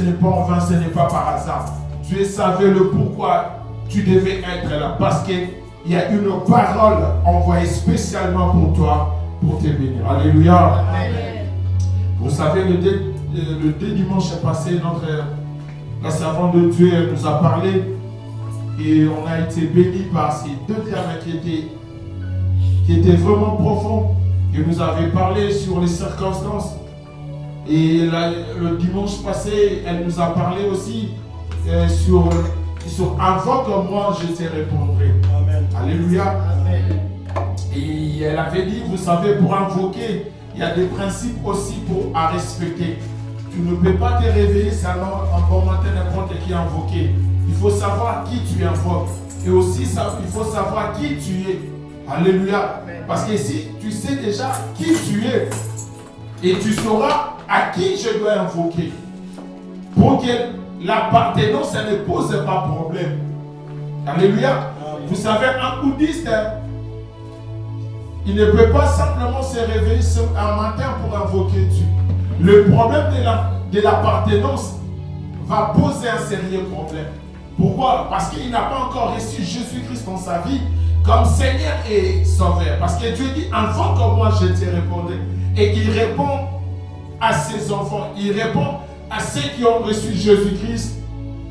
n'est pas en vain, ce n'est pas par hasard. Dieu savait le pourquoi tu devais être là. Parce qu'il y a une parole envoyée spécialement pour toi, pour te bénir. Alléluia. Amen. Vous savez, le deux dimanches passé, la servante de Dieu elle nous a parlé et on a été bénis par ces deux termes qui étaient vraiment profonds. Il nous avait parlé sur les circonstances. Et le dimanche passé, elle nous a parlé aussi sur invoque-moi, je te répondrai. Amen. Alléluia. Amen. Et elle avait dit, vous savez, pour invoquer, il y a des principes aussi à respecter. Tu ne peux pas te réveiller seulement en bon matin n'importe qui invoquer. Il faut savoir qui tu invoques. Et aussi, il faut savoir qui tu es. Alléluia. Parce que si tu sais déjà qui tu es, et tu sauras à qui je dois invoquer, pour que l'appartenance ne pose pas problème. Alléluia. Vous savez, un bouddhiste, il ne peut pas simplement se réveiller un matin pour invoquer Dieu. Le problème de l'appartenance va poser un sérieux problème. Pourquoi? Parce qu'il n'a pas encore reçu Jésus-Christ dans sa vie comme Seigneur et Sauveur. Parce que Dieu dit, invoque-moi, je te répondrai. Et il répond à ses enfants, il répond à ceux qui ont reçu Jésus-Christ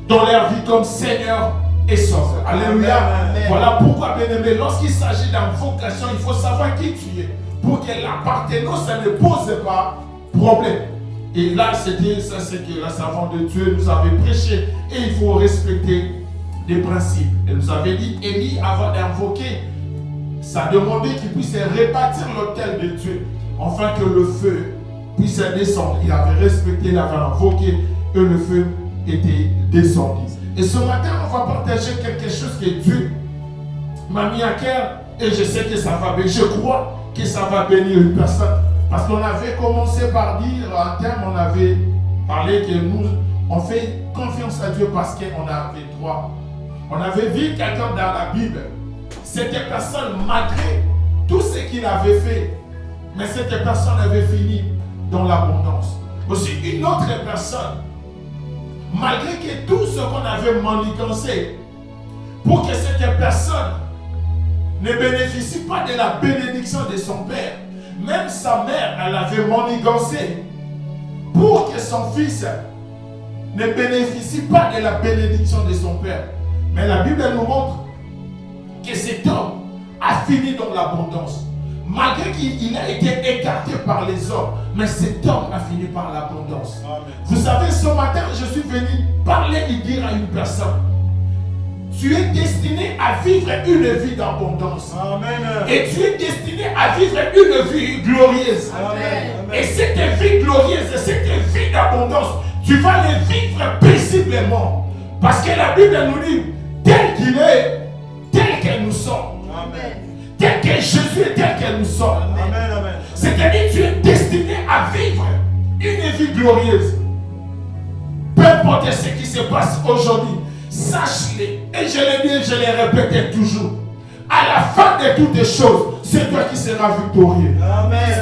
dans leur vie comme Seigneur et Sauveur. Alléluia. Amen. Voilà pourquoi, bien-aimé, lorsqu'il s'agit d'invocation, il faut savoir qui tu es pour que l'appartenance ne pose pas problème. Et là, c'était ça, c'est que la servante de Dieu nous avait prêché. Et il faut respecter des principes. Elle nous avait dit, Élie, avant d'invoquer, ça demandait qu'il puisse rebâtir l'autel de Dieu, afin que le feu puisse descendre. Il avait respecté, il avait invoqué, et le feu était descendu. Et ce matin, on va partager quelque chose que Dieu m'a mis à cœur, et je sais que ça va bénir. Je crois que ça va bénir une personne. Parce qu'on avait commencé par dire, en termes, on avait parlé que nous, on fait confiance à Dieu parce qu'on avait droit. On avait vu quelqu'un dans la Bible. Cette personne, malgré tout ce qu'il avait fait, mais cette personne avait fini dans l'abondance. Aussi, une autre personne, malgré que tout ce qu'on avait manigancé, pour que cette personne ne bénéficie pas de la bénédiction de son père, même sa mère, elle avait manigancé pour que son fils ne bénéficie pas de la bénédiction de son père. Mais la Bible nous montre que cet homme a fini dans l'abondance. Malgré qu'il a été écarté par les hommes, mais cet homme a fini par l'abondance. Vous savez, ce matin, je suis venu parler et dire à une personne, tu es destiné à vivre une vie d'abondance. Amen. Et tu es destiné à vivre une vie glorieuse. Amen. Et cette vie glorieuse, cette vie d'abondance, tu vas les vivre paisiblement. Parce que la Bible nous dit, tel qu'il est, tel que nous sommes. Amen. Tel que Jésus est, tel que nous sommes. Amen. Amen. C'est-à-dire que tu es destiné à vivre une vie glorieuse. Peu importe ce qui se passe aujourd'hui, sache-le. Et je l'ai dit, je l'ai répété toujours. À la fin de toutes les choses, c'est toi qui seras victorieux. Amen.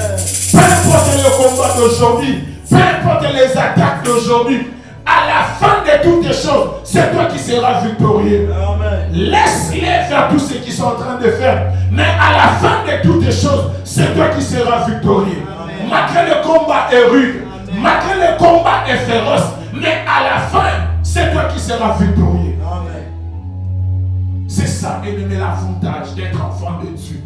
Peu importe le combat d'aujourd'hui, peu importe les attaques d'aujourd'hui, à la fin de toutes les choses, c'est toi qui seras victorieux. Amen. Laisse-les faire tout ce qu'ils sont en train de faire. Mais à la fin de toutes les choses, c'est toi qui seras victorieux. Amen. Malgré le combat est rude, malgré le combat est féroce, mais à la fin, c'est toi qui seras victorieux. Amen. C'est ça, bien-aimé, l'avantage d'être enfant de Dieu.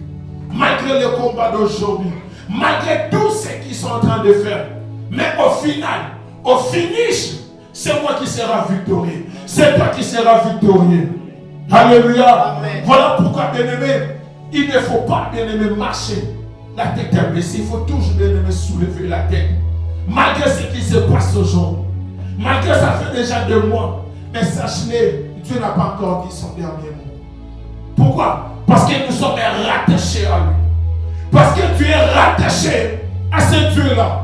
Malgré le combat d'aujourd'hui, malgré tout ce qu'ils sont en train de faire, mais au final, au finish, c'est moi qui serai victorieux. C'est toi qui seras victorieux. Alléluia. Amen. Voilà pourquoi, bien-aimé, il ne faut pas, bien-aimé, marcher la tête baissée. Il faut toujours, bien-aimé, soulever la tête. Malgré ce qui se passe aujourd'hui. Malgré ça fait déjà 2 mois. Mais sache-le, Dieu n'a pas encore dit son dernier mot. Pourquoi? Parce que nous sommes rattachés à lui. Parce que tu es rattaché à ce Dieu-là.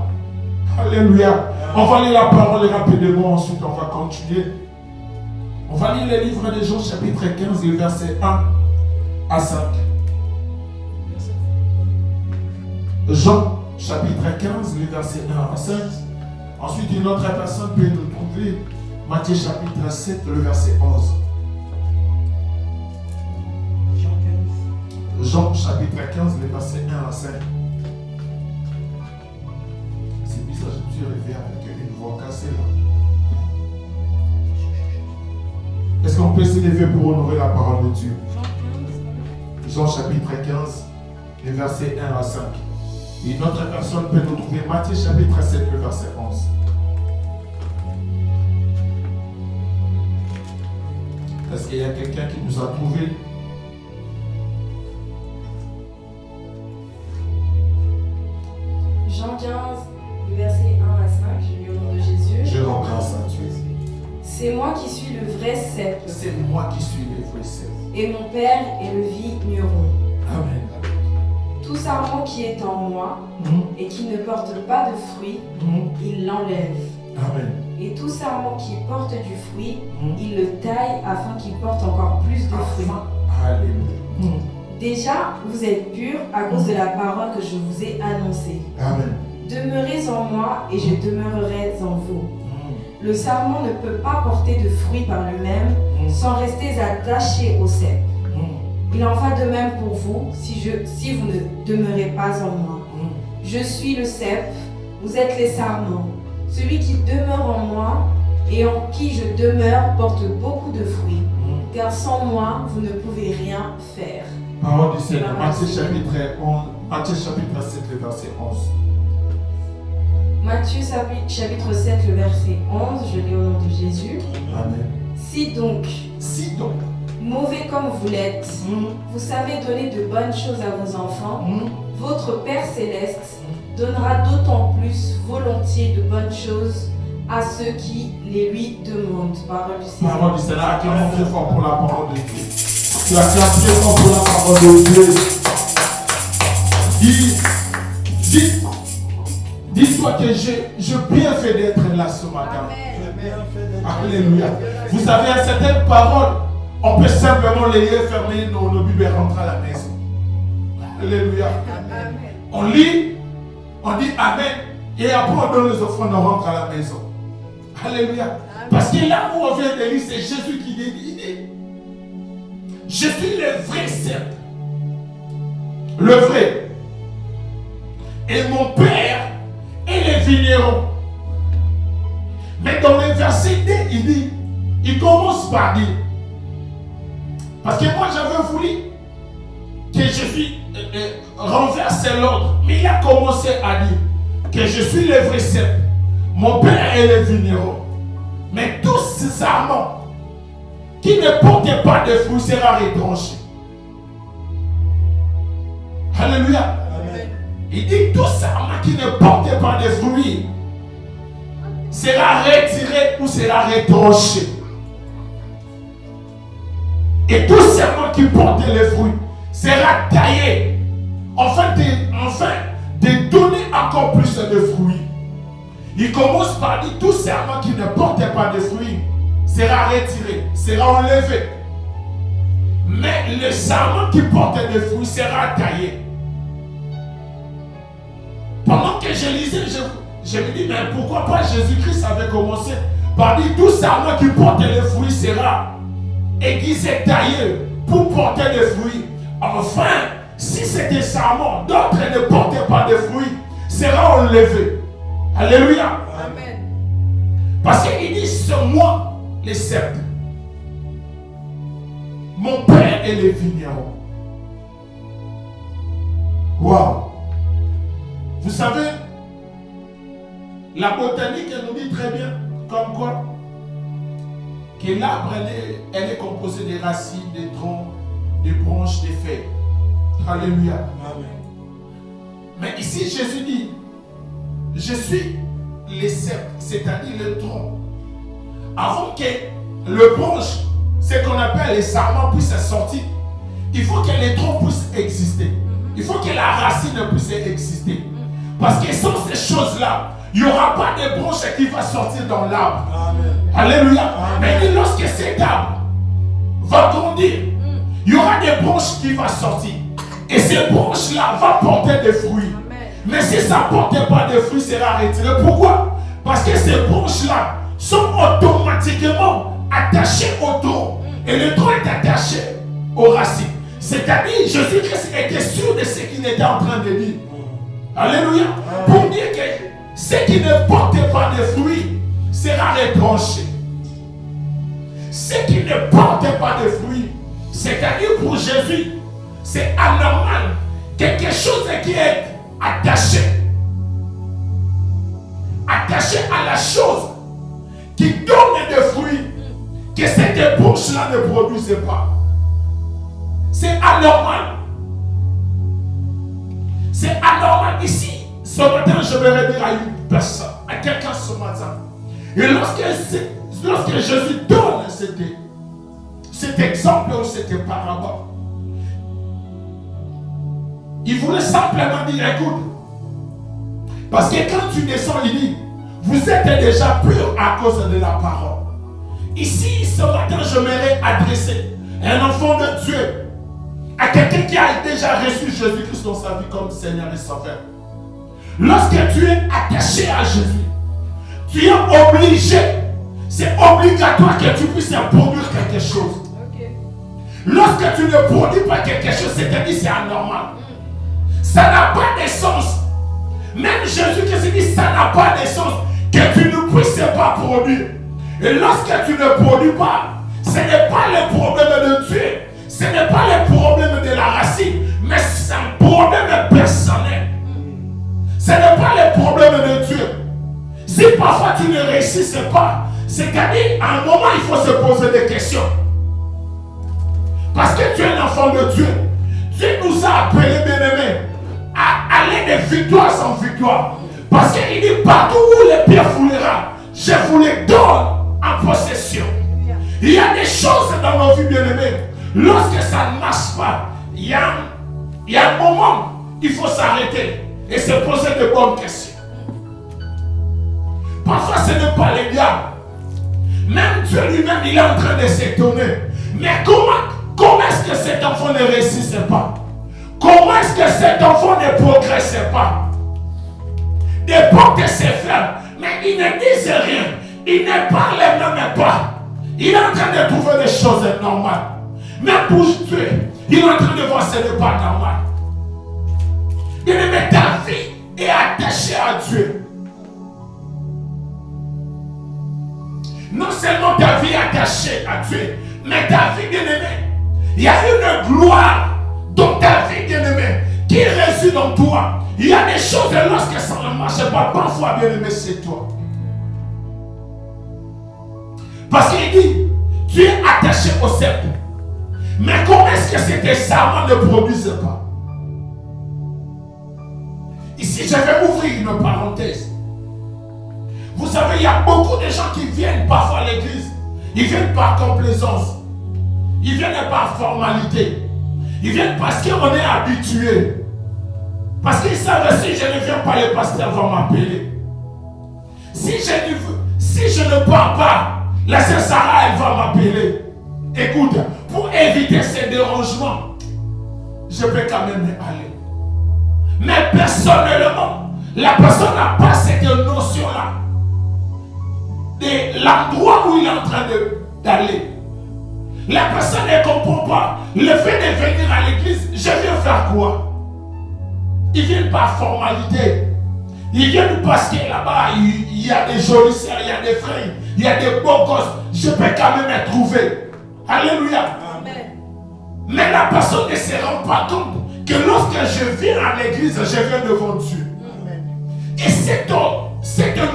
Alléluia. On va lire la parole rapidement, ensuite on va continuer. On va lire le livre de Jean chapitre 15, verset 1 à 5. Jean chapitre 15, verset 1 à 5. Ensuite, une autre personne peut nous trouver trouver Matthieu chapitre 7, le verset 11. Jean chapitre 15, le verset 1 à 5. C'est bizarre, je me suis réveillé avec une voix cassée là. Est-ce qu'on peut s'élever pour honorer la parole de Dieu? Jean chapitre 15, les versets 1 à 5. Et une autre personne peut nous trouver Matthieu chapitre 7, le verset 11. Est-ce qu'il y a quelqu'un qui nous a trouvé? Jean 15, le verset 1 à 5, je lis au nom de Jésus. Je rends grâce à Dieu. C'est moi qui suis le vrai cep. C'est moi qui suis le vrai cep. Et mon Père est le vigneron. Amen. Tout sarment qui est en moi et qui ne porte pas de fruit, il l'enlève. Amen. Et tout sarment qui porte du fruit, il le taille afin qu'il porte encore plus de fruits. Alléluia. Déjà, vous êtes purs à cause de la parole que je vous ai annoncée. Amen. Demeurez en moi et je demeurerai en vous. Le sarment ne peut pas porter de fruits par lui-même sans rester attaché au cep. Il en va de même pour vous si vous ne demeurez pas en moi. Je suis le cep, vous êtes les sarments. Celui qui demeure en moi et en qui je demeure porte beaucoup de fruits, car sans moi, vous ne pouvez rien faire. Parole du Seigneur, Matthieu chapitre 7, le verset 11. Matthieu chapitre 7, le verset 11, je lis au nom de Jésus. Amen. Si donc, mauvais comme vous l'êtes, vous savez donner de bonnes choses à vos enfants, votre Père Céleste donnera d'autant plus volontiers de bonnes choses à ceux qui les lui demandent. Parole du Seigneur. Parole du Seigneur, acclamons très fort pour la parole de Dieu. Tu acclames très fort pour la parole de Dieu. Dis-toi que je bien fait d'être là ce matin. Alléluia. Vous savez, à certaines paroles, on peut simplement les lire, fermer nos Bibles et rentrer à la maison. Alléluia. On lit, on dit Amen, et après on donne les offrandes, on rentre à la maison. Alléluia. Parce que là où on vient de lire, c'est Jésus qui dit, je suis le vrai cep. Le vrai. Et mon Père est le vigneron. Mais dans le verset 2, il commence par dire, parce que moi j'avais voulu que Jésus renverse l'ordre, mais il a commencé à dire que je suis le vrai cep, mon Père est le vigneron. Mais tous ces amants qui ne portent pas de fruits sera retranché. Alléluia. Amen. Il dit tout sarment qui ne porte pas de fruits sera retiré ou sera retranché. Et tout sarment qui porte les fruits sera taillé afin de donner encore plus de fruits. Il commence par dire tout sarment qui ne porte pas de fruits sera retiré, sera enlevé. Mais le sarment qui porte des fruits sera taillé. Pendant que je lisais, je me dis, mais pourquoi pas Jésus-Christ avait commencé par dire tout sarment qui porte les fruits sera aiguisé, taillé pour porter des fruits. Enfin, si c'est des sarments, d'autres ne portent pas de fruits, sera enlevé. Alléluia. Amen. Parce qu'il dit, c'est moi les cep. Mon Père est le vigneron. Waouh. Vous savez, la botanique elle nous dit très bien, comme quoi, que l'arbre elle est composée des racines, des troncs, des branches, des feuilles. Alléluia. Amen. Mais ici Jésus dit, je suis les cep, c'est-à-dire le tronc. Avant que le branche, ce qu'on appelle les sarments, puisse sortir, il faut que les troncs puissent exister. Il faut que la racine puisse exister. Parce que sans ces choses-là, il n'y aura pas de branche qui va sortir dans l'arbre. Alléluia. Amen. Mais lorsque cet arbre va grandir, il y aura des branches qui vont sortir. Et ces branches-là vont porter des fruits. Amen. Mais si ça ne porte pas de fruits, ça sera retiré. Pourquoi? Parce que ces branches-là sont automatiquement attachés au tronc. Et le tronc est attaché aux racines. C'est-à-dire, Jésus-Christ était sûr de ce qu'il était en train de dire. Alléluia. Pour dire que ce qui ne porte pas de fruits sera retranché. Ce qui ne porte pas de fruits, c'est-à-dire pour Jésus, c'est anormal. Quelque chose qui est attaché à la chose qui donne des fruits que cette bouche-là ne produisait pas. C'est anormal. C'est anormal. Ici, ce matin, je vais dire à une personne, à quelqu'un ce matin. Et lorsque Jésus donne cet exemple ou cette parabole, il voulait simplement dire, écoute, parce que quand tu descends, il dit, vous êtes déjà pur à cause de la parole. Ici, ce matin, je m'aimerais adresser à un enfant de Dieu, à quelqu'un qui a déjà reçu Jésus-Christ dans sa vie comme Seigneur et Sauveur. Lorsque tu es attaché à Jésus, tu es obligé, c'est obligatoire que tu puisses produire quelque chose. Okay. Lorsque tu ne produis pas quelque chose, c'est-à-dire c'est anormal. Ça n'a pas de sens. Même Jésus-Christ dit, ça n'a pas de sens que tu ne puisses pas produire. Et lorsque tu ne produis pas, ce n'est pas le problème de Dieu, ce n'est pas le problème de la racine, mais c'est un problème personnel. Ce n'est pas le problème de Dieu. Si parfois tu ne réussis pas, c'est-à-dire à un moment il faut se poser des questions. Parce que tu es un enfant de Dieu. Dieu nous a appelés, bien-aimés, à aller de victoire en victoire. Parce qu'il dit, partout où les pierres foulera, je vous les donne en possession. Il y a des choses dans nos vies, bien-aimés. Lorsque ça ne marche pas, il y a un moment, il faut s'arrêter et se poser de bonnes questions. Parfois, ce n'est pas les diables. Même Dieu lui-même, il est en train de s'étonner. Mais comment est-ce que cet enfant ne réussissait pas? Comment est-ce que cet enfant ne progressait pas? Des portes se ferment, mais il ne disent rien. Il ne parle même pas. Il est en train de trouver des choses normales. Mais pour Dieu, il est en train de voir ce n'est pas normal. Bien-aimé, ta vie est attachée à Dieu. Non seulement ta vie est attachée à Dieu, mais ta vie, bien-aimé, il y a une gloire dans ta vie, bien-aimé, qui réside en toi. Il y a des choses, lorsque ça ne marche pas, parfois, bien-aimé, c'est toi. Parce qu'il dit, tu es attaché au cercle. Mais comment est-ce que ces serments ne produisent pas? Ici, je vais ouvrir une parenthèse. Vous savez, il y a beaucoup de gens qui viennent parfois à l'église. Ils viennent par complaisance. Ils viennent par formalité. Ils viennent parce qu'on est habitué. Parce qu'ils savent, si je ne viens pas, le pasteur va m'appeler. Si je ne pars pas, la sœur Sarah, elle va m'appeler. Écoute, pour éviter ces dérangements, je peux quand même aller. Mais personnellement, la personne n'a pas cette notion-là de l'endroit où il est en train d'aller. La personne ne comprend pas. Le fait de venir à l'église, je viens faire quoi? Ils viennent par formalité. Ils viennent parce que là-bas, il y a des jolies sœurs, il y a des frères, il y a des beaux gosses. Je peux quand même les trouver. Alléluia. Amen. Mais la personne ne se rend pas compte que lorsque je viens à l'église, je viens devant Dieu. Amen. Et cette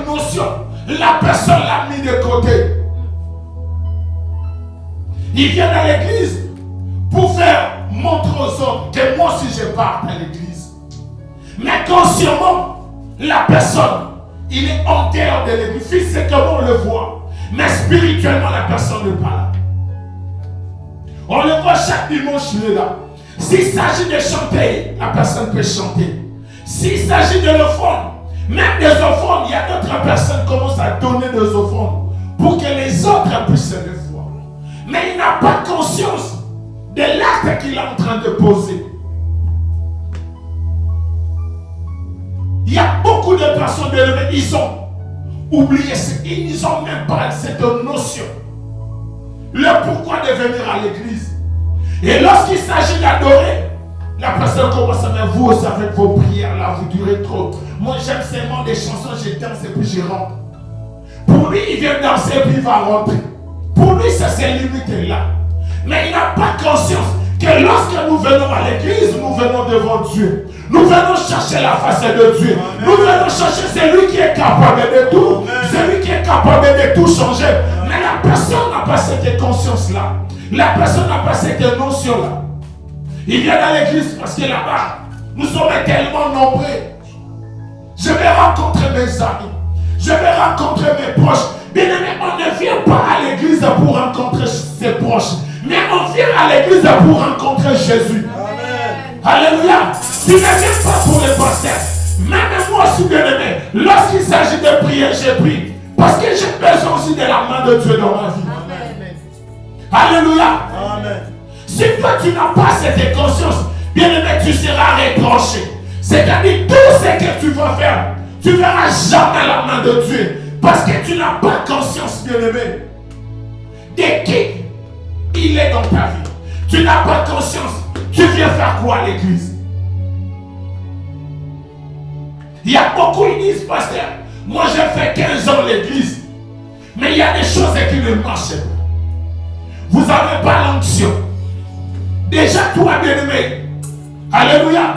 notion, la personne l'a mis de côté. Ils viennent à l'église pour faire montrer aux autres que moi aussi je pars à l'église. Mais consciemment, la personne, il est en dehors de l'église. Physiquement, on le voit. Mais spirituellement, la personne n'est pas là. On le voit chaque dimanche, il est là. S'il s'agit de chanter, la personne peut chanter. S'il s'agit de l'offrande, même des offrandes, il y a d'autres personnes qui commencent à donner des offrandes pour que les autres puissent le voir. Mais il n'a pas conscience de l'acte qu'il est en train de poser. Il y a beaucoup de personnes élevées, ils ont oublié, ils n'ont même pas cette notion. Le pourquoi de venir à l'église. Et lorsqu'il s'agit d'adorer, la personne commence à dire, vous aussi avec vos prières là, vous durez trop. Moi j'aime seulement des chansons, je danse et puis je rentre. Pour lui, il vient danser et puis il va rentrer. Pour lui, ça s'est limité là. Mais il n'a pas conscience que lorsque nous venons à l'église, nous venons devant Dieu. Nous venons chercher la face de Dieu. Amen. Nous venons chercher celui qui est capable de tout. Amen. Celui qui est capable de tout changer. Amen. Mais la personne n'a pas cette conscience-là. La personne n'a pas cette notion-là. Il vient à l'église parce que là-bas, nous sommes tellement nombreux. Je vais rencontrer mes amis. Je vais rencontrer mes proches. Bien aimé, on ne vient pas à l'église pour rencontrer ses proches. Mais on vient à l'église pour rencontrer Jésus. Amen. Alléluia. Tu ne viens pas pour les pasteurs. Même moi aussi, bien aimé, lorsqu'il s'agit de prier, je prie. Parce que j'ai besoin aussi de la main de Dieu dans ma vie. Amen. Alléluia. Amen. Si toi tu n'as pas cette conscience, bien aimé, tu seras retranché. C'est-à-dire tout ce que tu vas faire, tu ne verras jamais la main de Dieu. Parce que tu n'as pas conscience, bien aimé, de qui il est dans ta vie. Tu n'as pas conscience. Tu viens faire quoi à l'église? Il y a beaucoup qui disent, pasteur, moi j'ai fait 15 ans à l'église. Mais il y a des choses qui ne marchent pas. Vous n'avez pas l'onction. Déjà toi, bien aimé. Alléluia.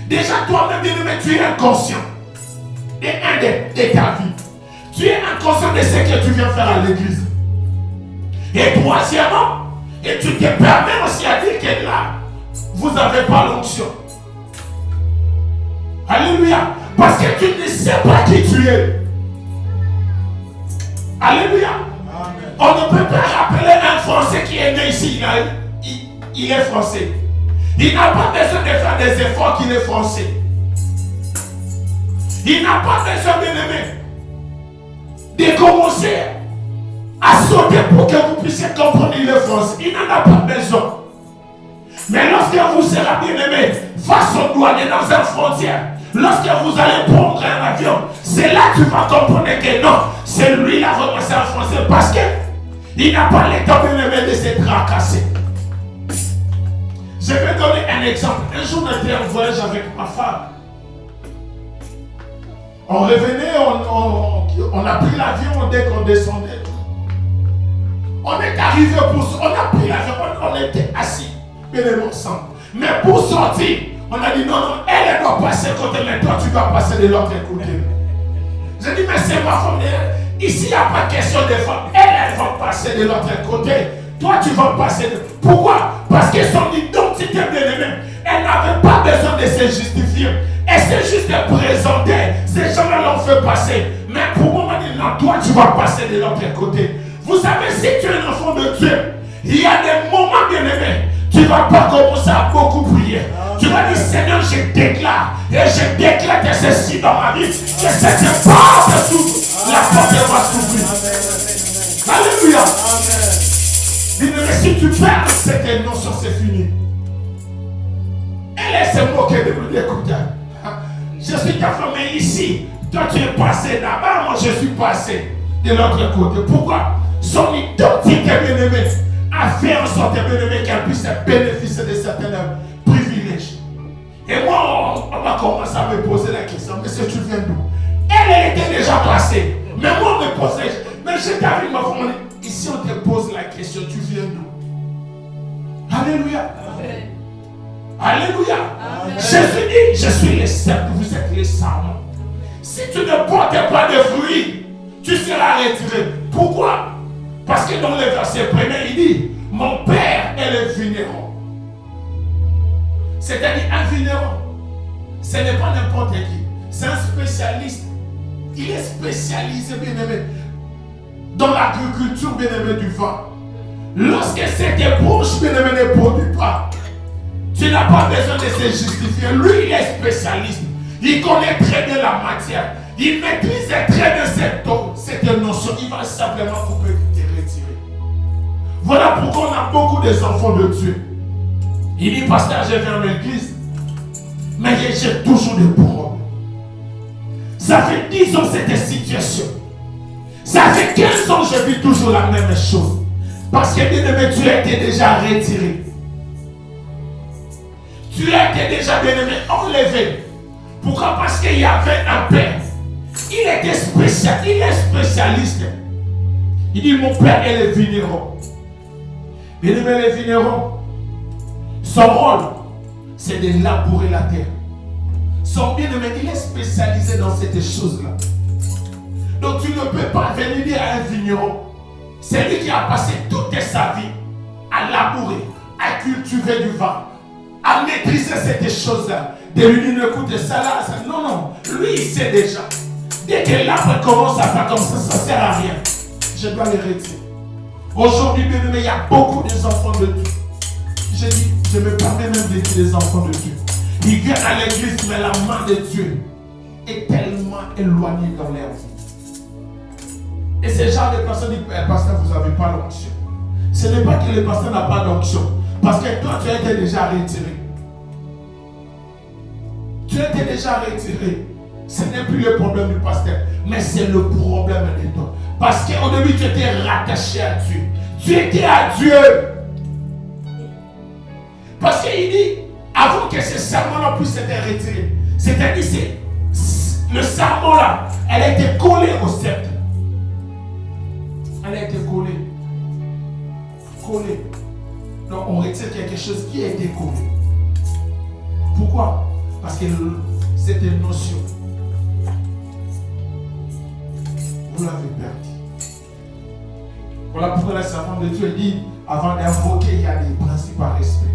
Déjà toi-même, bien aimé, tu es inconscient de ta vie. Tu es inconscient de ce que tu viens faire à l'église. Et troisièmement, et tu te permets aussi à dire que là, vous n'avez pas l'onction. Alléluia. Parce que tu ne sais pas qui tu es. Alléluia. Amen. On ne peut pas rappeler un Français qui est né ici. Il est français. Il n'a pas besoin de faire des efforts qu'il est français. Il n'a pas besoin, bien aimé, de commencer à sauter pour que vous puissiez comprendre qu'il est français. Il n'en a pas besoin. Mais lorsque vous serez, bien aimé, face aux douaniers dans une frontière, lorsque vous allez prendre un avion, c'est là que tu vas comprendre que non, c'est lui-là vraiment c'est un français parce qu'il n'a pas le temps, bien aimé, de se tracasser. Je vais donner un exemple. Un jour, on était en voyage avec ma femme. On revenait, on a pris l'avion dès qu'on descendait. On est arrivé on a pris l'avion, on était assis, bien ensemble. Mais pour sortir, on a dit non, elle doit passer côté, mais toi tu dois passer de l'autre côté. J'ai dit, mais c'est ma femme. Ici, il n'y a pas question de femme. Elle va passer de l'autre côté. Toi, tu vas passer de... Pourquoi? Parce que son identité bien-aimée, elle n'avait pas besoin de se justifier. Elle s'est juste présentée. Ces gens-là l'ont fait passer. Mais pour moi, on dit, non, toi, tu vas passer de l'autre côté. Vous savez, si tu es un enfant de Dieu, il y a des moments bien-aimés, tu ne vas pas commencer à beaucoup prier. Tu vas dire, Seigneur, je déclare, et je déclare que ceci dans ma vie, que cette porte s'ouvre, la porte va s'ouvrir. Alléluia. Mais si tu perds cette notion, c'est fini. Elle s'est moquée de nous écouter. Je suis ta femme ici. Toi, tu es passé là-bas, moi, je suis passé de l'autre côté. Pourquoi? Son identité bien-aimée a fait en sorte bien-aimée qu'elle puisse bénéficier de certains privilèges. Et moi, on va commencer à me poser la question, mais si tu viens d'où? Elle était déjà passée. Mais moi, on me posait, mais j'étais avec ma femme. Ici, on te pose la question, tu viens d'où? Alléluia. Amen. Alléluia. Amen. Jésus dit, je suis le cèpe, vous êtes les sarments. Si tu ne portes pas de fruits, tu seras retiré. Pourquoi? Parce que dans le verset premier, il dit, mon père est le vigneron. C'est-à-dire un vigneron, ce n'est pas n'importe qui. C'est un spécialiste. Il est spécialisé, bien aimé, dans l'agriculture, bien aimé, du vin. Lorsque cette branche, bien aimé, ne produit pas, tu n'as pas besoin de se justifier. Lui, il est spécialiste. Il connaît très bien la matière. Il maîtrise très bien cette notion. Il va simplement couper et retirer. Voilà pourquoi on a beaucoup d'enfants de Dieu. Il dit, pasteur, je viens à l'église, mais j'ai toujours des problèmes. Ça fait 10 ans cette situation. Ça fait 15 ans que je vis toujours la même chose. Parce que bien-aimé, tu as été déjà retiré. Tu as été déjà bien-aimé enlevé. Pourquoi? Parce qu'il y avait un père. Il est spécialiste. Il dit mon père est le vigneron. Bien-aimé, les vignerons, son rôle, c'est de labourer la terre. Son bien-aimé, il est spécialisé dans cette chose-là. Donc tu ne peux pas venir dire à un vigneron, c'est lui qui a passé toute sa vie à labourer, à cultiver du vin, à maîtriser cette chose-là. De lui dire, écoute, ça là, ça. Non, non, lui il sait déjà. Dès que l'arbre commence à faire comme ça ne sert à rien. Je dois les retirer. Aujourd'hui, bien aimé, il y a beaucoup d'enfants de Dieu. Je dis, je me permets même de dire des enfants de Dieu. Ils viennent à l'église, mais la main de Dieu est tellement éloignée dans leur vie. Et ces genre de personnes disent, pasteur, vous n'avez pas l'onction. Ce n'est pas que le pasteur n'a pas d'onction. Parce que toi, tu as été déjà retiré. Tu as été déjà retiré. Ce n'est plus le problème du pasteur, mais c'est le problème de toi. Parce qu'au début, tu étais rattaché à Dieu. Tu étais à Dieu. Parce qu'il dit, avant que ce serment-là puisse être retiré, c'est-à-dire, le serment-là, elle a été collée au sceptre. Elle a été collée. Collée. Donc, on retire quelque chose qui a été collé. Pourquoi? Parce que c'est une notion. Vous l'avez perdu. Voilà pourquoi la servante de Dieu dit, avant d'invoquer, il y a des principes à respecter.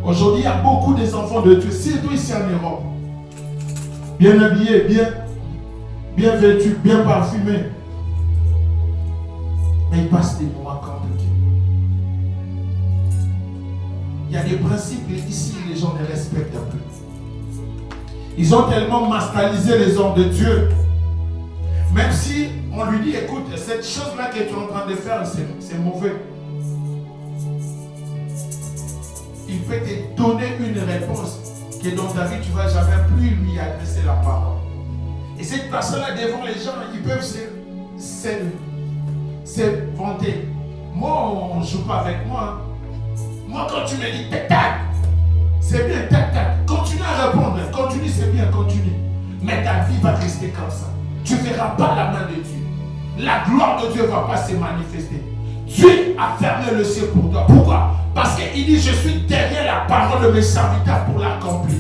Aujourd'hui, il y a beaucoup des enfants de Dieu, surtout ici en Europe, bien habillés, bien vêtus, bien parfumés. Mais ils passent des moments compliqués. Il y a des principes ici, les gens les respectent un peu. Ils ont tellement mascalisé les hommes de Dieu. Même si on lui dit, écoute, cette chose-là que tu es en train de faire, c'est mauvais. Il peut te donner une réponse que dans ta vie, tu ne vas jamais plus lui adresser la parole. Et cette personne-là, devant les gens, ils peuvent se vanter. Moi, on ne joue pas avec moi. Moi, quand tu me dis tac tac, c'est bien tac tac. Continue à répondre. Continue, c'est bien, continue. Mais ta vie va rester comme ça. Tu ne verras pas la main de Dieu. La gloire de Dieu ne va pas se manifester. Dieu a fermé le ciel pour toi. Pourquoi? Parce qu'il dit, je suis derrière la parole de mes serviteurs pour l'accomplir.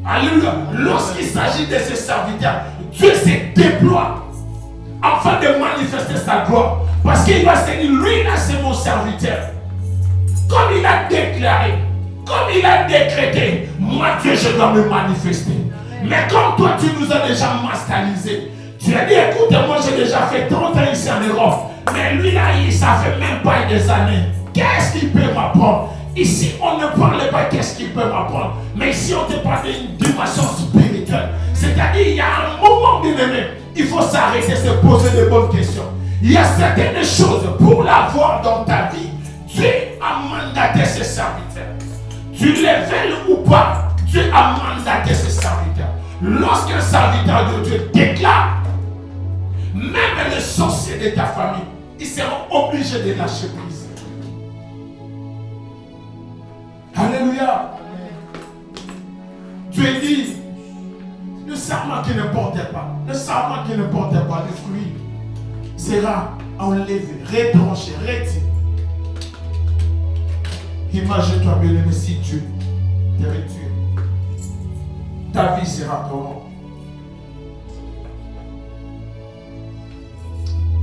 Alléluia. Lorsqu'il s'agit de ses serviteurs, Dieu se déploie afin de manifester sa gloire. Parce qu'il va se dire, lui là c'est mon serviteur. Comme il a déclaré, comme il a décrété, moi Dieu je dois me manifester. Mais comme toi tu nous as déjà mascalisé, tu as dit écoute, moi j'ai déjà fait 30 ans ici en Europe. Mais lui là, ça fait même pas des années. Qu'est-ce qu'il peut m'apprendre? Ici on ne parle pas qu'est-ce qu'il peut m'apprendre. Mais ici on te parle d'une dimension spirituelle. C'est-à-dire il y a un moment bien aimé, il faut s'arrêter, se poser de bonnes questions. Il y a certaines choses pour l'avoir dans ta vie. Dieu a mandaté ses serviteurs. Tu les veux ou pas, Dieu a mandaté ses serviteurs. Lorsqu'un serviteur de Dieu déclare, même les sorciers de ta famille, ils seront obligés de lâcher prise. Alléluia. Dieu dit, le serment qui ne portait pas, le serment qui ne portait pas de fruits sera enlevé, retranché, retiré. Imagine-toi bien aimé si Dieu te retire. Ta vie sera comment?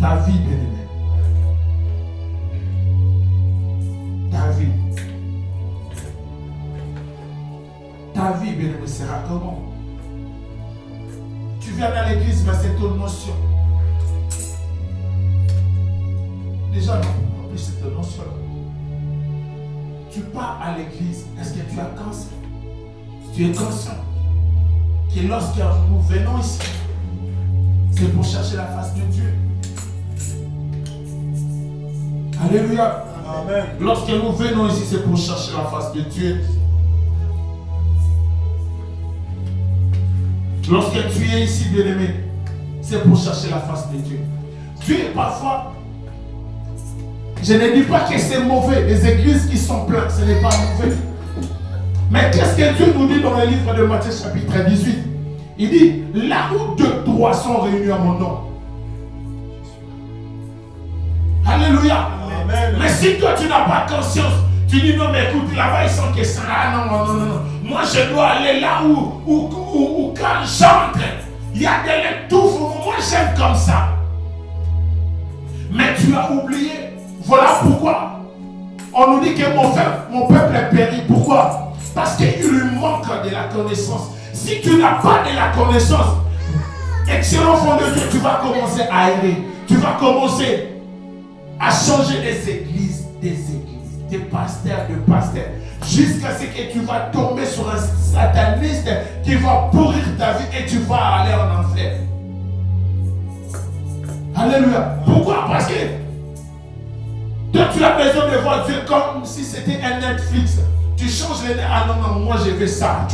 Ta vie, bien-aimé. Ta vie. Ta vie, bien-aimé, sera comment? Tu viens à l'église, mais c'est ton notion. Déjà, non, en plus, c'est ton notion. Tu pars à l'église, est-ce que tu as conscience? Tu es conscient que lorsque nous venons ici, c'est pour chercher la face de Dieu. Alléluia. Amen. Lorsque nous venons ici, c'est pour chercher la face de Dieu. Lorsque tu es ici, bien-aimé, c'est pour chercher la face de Dieu. Dieu, parfois, je ne dis pas que c'est mauvais. Les églises qui sont pleines, ce n'est pas mauvais. Mais qu'est-ce que Dieu nous dit dans le livre de Matthieu chapitre 18? Il dit, là où 2, 3 sont réunis à mon nom. Alléluia. Amen. Mais si toi tu n'as pas conscience, tu dis non mais écoute, là-bas ils sont que ça. Ah non. Moi je dois aller là où quand j'entre, il y a des étouffements. Moi j'aime comme ça. Mais tu as oublié. Voilà pourquoi on nous dit que mon peuple est péri. Pourquoi? Parce qu'il lui manque de la connaissance. Si tu n'as pas de la connaissance, excellent fond de Dieu, tu vas commencer à errer. Tu vas commencer à changer des églises, des pasteurs, jusqu'à ce que tu vas tomber sur un sataniste qui va pourrir ta vie et tu vas aller en enfer. Alléluia. Pourquoi? Parce que toi tu as besoin de voir Dieu comme si c'était un Netflix. Tu changes les... Ah non, moi je veux ça.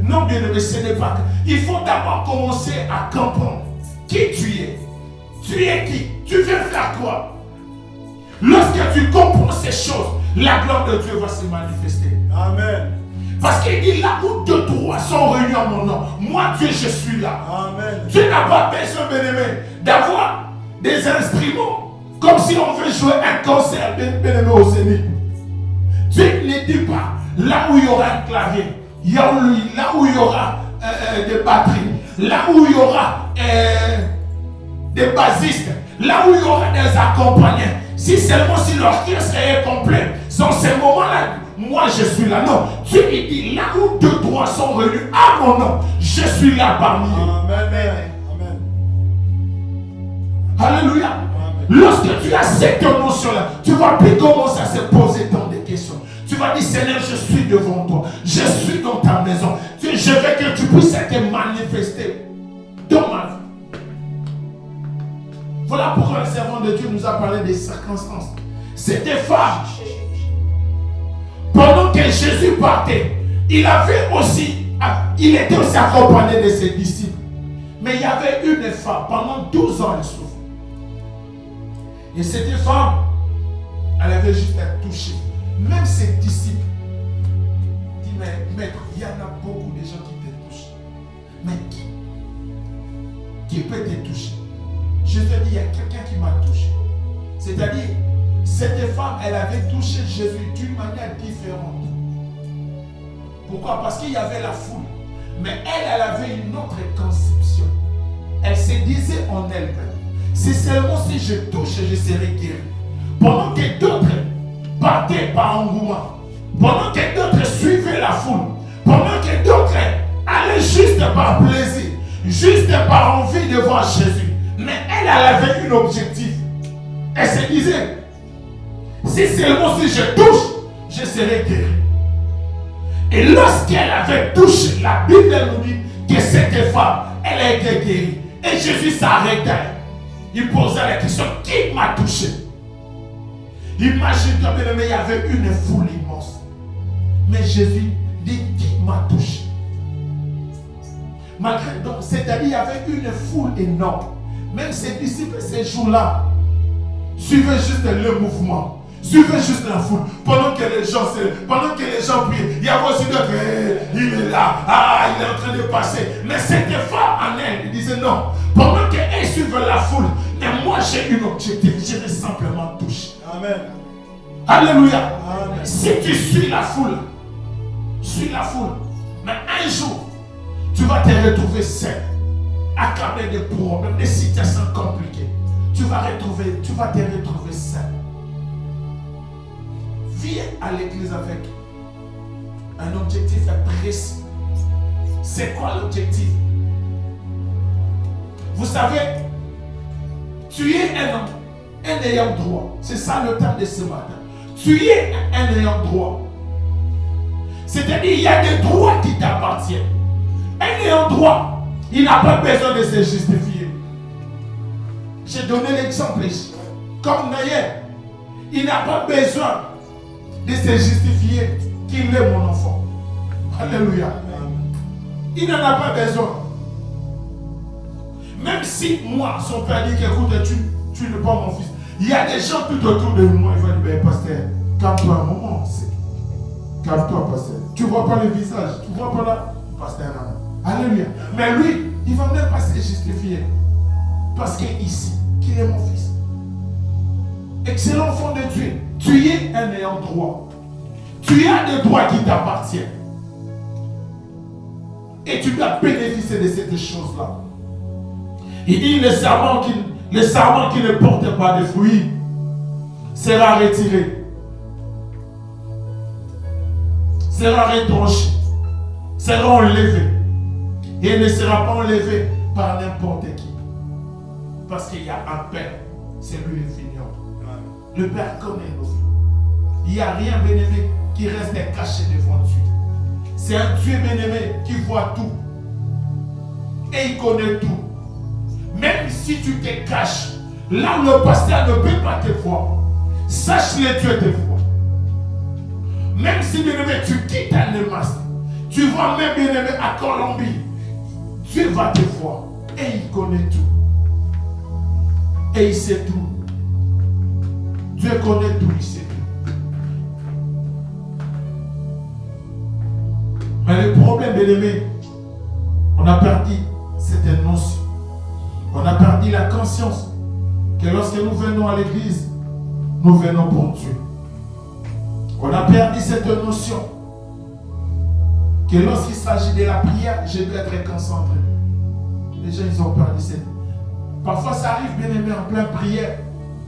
Non, bien aimé, ce n'est pas... Il faut d'abord commencer à comprendre qui tu es. Tu es qui? Tu veux faire quoi? Lorsque tu comprends ces choses, la gloire de Dieu va se manifester. Amen. Parce qu'il dit là où 2, 3 sont réunis en mon nom, moi Dieu je suis là. Amen. Tu n'as pas besoin, bien-aimé, d'avoir des instruments comme si on veut jouer un concert, bien-aimé, au Zénith. Dieu ne dit pas là où il y aura un clavier, là où il y aura des batteries, là où il y aura des bassistes, là où il y aura des accompagnants. Si seulement si l'orchestre est complet, dans ces moments-là, moi je suis là. Non, Dieu il dit là où 2, 3 sont réunis à mon nom, je suis là parmi eux. Amen. Alléluia. Amen. Lorsque tu as cette notion-là, tu ne vas plus commencer à se poser tant de questions. Tu vas dire, Seigneur, je suis devant toi. Je suis dans ta maison. Je veux que tu puisses te manifester dans ma vie. Voilà pourquoi le servant de Dieu nous a parlé des circonstances. C'était femme. Pendant que Jésus partait, il était aussi accompagné de ses disciples. Mais il y avait une femme, pendant 12 ans, elle souffrait. Et cette femme, elle avait juste à toucher. Même ses disciples disent, mais maître, il y en a beaucoup de gens qui te touchent. Mais qui peut te toucher? Je te dis, il y a quelqu'un qui m'a touché. C'est-à-dire, cette femme, elle avait touché Jésus d'une manière différente. Pourquoi? Parce qu'il y avait la foule. Mais elle avait une autre conception. Elle se disait en elle-même, c'est seulement si je touche, je serai guéri. Pendant que d'autres partaient par engouement, pendant que d'autres suivaient la foule, pendant que d'autres allaient juste par plaisir, juste par envie de voir Jésus. Mais elle avait un objectif. Elle se disait, si seulement si je touche, je serai guéri. Et lorsqu'elle avait touché, la Bible nous dit que cette femme, elle a été guérie. Et Jésus s'arrêtait. Il posait la question, qui m'a touché? Imagine-toi, bien-aimé, il y avait une foule immense. Mais Jésus dit, qui m'a touché? Malgré donc, c'est-à-dire, il y avait une foule énorme. Même ses disciples, ces jours-là, suivaient juste le mouvement, suivaient juste la foule. Pendant que les gens priaient, il y avait aussi d'autres, il est là, il est en train de passer. Mais cette femme en elle, il disait non. Pendant qu'elle suivait la foule, mais moi j'ai une objectif, je vais simplement toucher. Amen. Alléluia. Amen. Si tu suis la foule, mais un jour, tu vas te retrouver seul. Accablé de problèmes, des situations compliquées. Tu vas te retrouver seul. Viens à l'église avec un objectif précis. C'est quoi l'objectif? Vous savez, tu es un homme, un ayant droit. C'est ça le temps de ce matin. Tu es un ayant droit. C'est-à-dire, il y a des droits qui t'appartiennent. Un ayant droit, il n'a pas besoin de se justifier. J'ai donné l'exemple ici. Comme Naïe, il n'a pas besoin de se justifier qu'il est mon enfant. Alléluia. Il n'en a pas besoin. Même si moi, son père dit qu'écoute, tu n'es pas mon fils. Il y a des gens tout autour de moi, ils vont dire, ben pasteur, calme-toi un moment. Calme-toi, pasteur. Tu ne vois pas le visage, tu ne vois pas là. Pasteur, non. Alléluia. Mais lui, il ne va même pas se justifier. Parce qu'ici, qu'il est mon fils. Excellent enfant de Dieu, tu es un ayant droit. Tu as des droits qui t'appartiennent. Et tu dois bénéficier de cette chose-là. Il dit le serment qui ne porte pas de fruits sera retiré, sera retranché, sera enlevé. Et ne sera pas enlevé par n'importe qui. Parce qu'il y a un Père, c'est lui le Seigneur. Le Père connaît nos vies. Il n'y a rien, bien-aimé, qui reste caché devant Dieu. C'est un Dieu, bien-aimé, qui voit tout. Et il connaît tout. Même si tu te caches, là où le pasteur ne peut pas te voir, sache-le, Dieu te voit. Même si, bien-aimé, tu quittes un masque, tu vas même, bien-aimé, à Colombie, Dieu va te voir. Et il connaît tout. Et il sait tout. Dieu connaît tout, il sait tout. Mais le problème, bien-aimé, on a perdu cette notion. On a perdu la conscience que lorsque nous venons à l'église, nous venons pour Dieu. On a perdu cette notion que lorsqu'il s'agit de la prière, je dois être concentré. Les gens, ils ont perdu cette. Parfois, ça arrive, bien aimé, en pleine prière,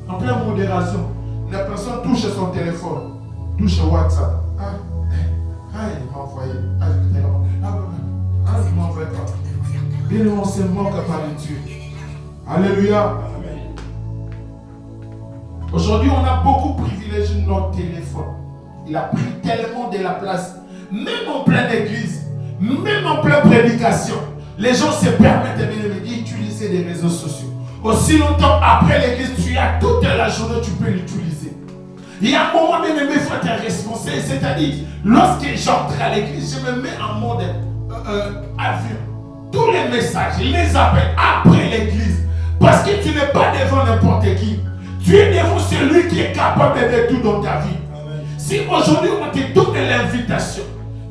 en pleine modération. La personne touche son téléphone, touche WhatsApp. Il m'a envoyé. Il m'a envoyé pas. Bien, on se moque par le Dieu. Alléluia. Aujourd'hui, on a beaucoup privilégié notre téléphone. Il a pris tellement de la place. Même en pleine église, même en pleine prédication, les gens se permettent d'utiliser les réseaux sociaux. Aussi longtemps après l'église, tu as toute la journée, tu peux l'utiliser. Il y a un moment, bien aimé, il faut être responsable. C'est-à-dire, lorsque j'entre à l'église, je me mets en mode avion. Tous les messages, les appels après l'église. Parce que tu n'es pas devant n'importe qui. Tu es devant celui qui est capable de tout dans ta vie. Si aujourd'hui on te donne l'invitation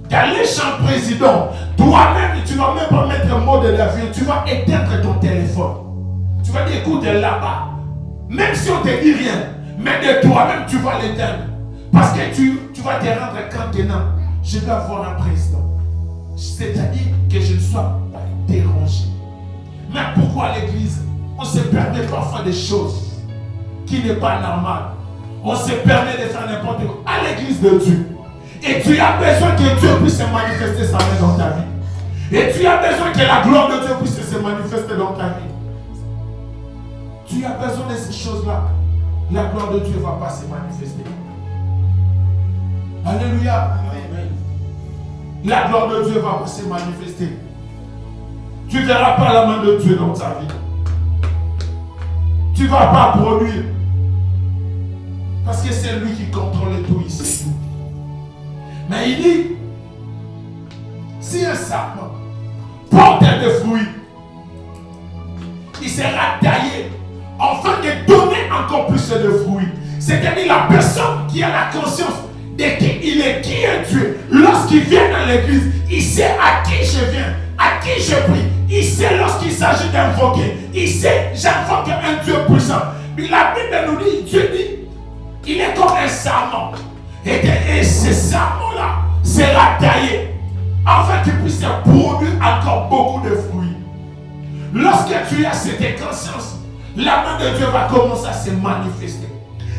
d'aller chez un président, toi-même, tu ne vas même pas mettre un mode d'avion, tu vas éteindre ton téléphone. Tu vas dire, écoute, là-bas, même si on ne te dit rien, mais de toi-même, tu vas l'éteindre. Parce que tu vas te rendre contenant. Je dois voir un président. C'est-à-dire que je ne sois pas dérangé. Mais pourquoi à l'église, on se permet parfois des choses qui n'est pas normales. On se permet de faire n'importe quoi à l'église de Dieu. Et tu as besoin que Dieu puisse manifester sa main dans ta vie. Et tu as besoin que la gloire de Dieu puisse se manifester dans ta vie. Tu as besoin de ces choses-là. La gloire de Dieu ne va pas se manifester. Alléluia. Amen. La gloire de Dieu ne va pas se manifester. Tu ne verras pas la main de Dieu dans ta vie. Tu ne vas pas produire. Parce que c'est lui qui contrôle tout ici. Mais il dit, si un serpent porte des fruits, il sera taillé afin de donner encore plus de fruits. C'est-à-dire la personne qui a la conscience de qui il est, qui est Dieu. Lorsqu'il vient dans l'église, il sait à qui je viens, à qui je prie. Il sait lorsqu'il s'agit d'invoquer. Il sait, j'invoque un Dieu puissant. Mais la Bible nous dit, Dieu dit, il est comme un serment. Et ce serment-là sera taillé afin qu'il puisse produire encore beaucoup de fruits. Lorsque tu as cette conscience, la main de Dieu va commencer à se manifester.